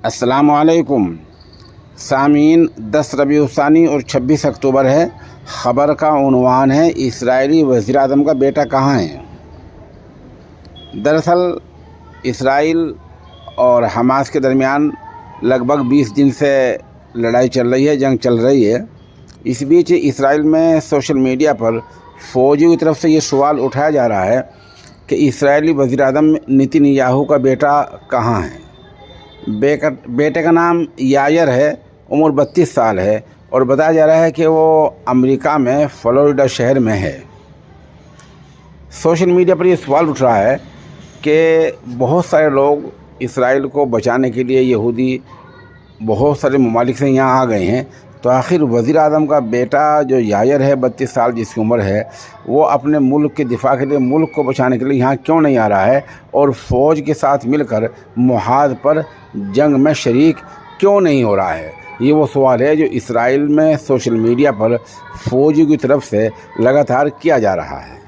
अस्सलाम वालेकुम सामीन। 10 रबीउ सानी और 26 अक्टूबर है। ख़बर का उन्वान है इसराइली वज़ीर आज़म का बेटा कहाँ है। दरअसल इसराइल और हमास के दरमियान लगभग 20 दिन से लड़ाई चल रही है, जंग चल रही है। इस बीच इसराइल में सोशल मीडिया पर फ़ौजियों की तरफ से ये सवाल उठाया जा रहा है कि इसराइली वज़ीर आज़म नेतन्याहू का बेटा कहाँ है। बेटे का नाम यायर है, उम्र 32 साल है और बताया जा रहा है कि वो अमेरिका में फ्लोरिडा शहर में है। सोशल मीडिया पर ये सवाल उठ रहा है कि बहुत सारे लोग इसराइल को बचाने के लिए यहूदी बहुत सारे ममालिक से यहाँ आ गए हैं, तो आखिर वज़ीर आज़म का बेटा जो यायर है 32 साल जिसकी उम्र है, वो अपने मुल्क के दिफा के लिए, मुल्क को बचाने के लिए यहाँ क्यों नहीं आ रहा है और फ़ौज के साथ मिलकर मुहाद पर जंग में शरीक क्यों नहीं हो रहा है। ये वो सवाल है जो इसराइल में सोशल मीडिया पर फ़ौजियों की तरफ से लगातार किया जा रहा है।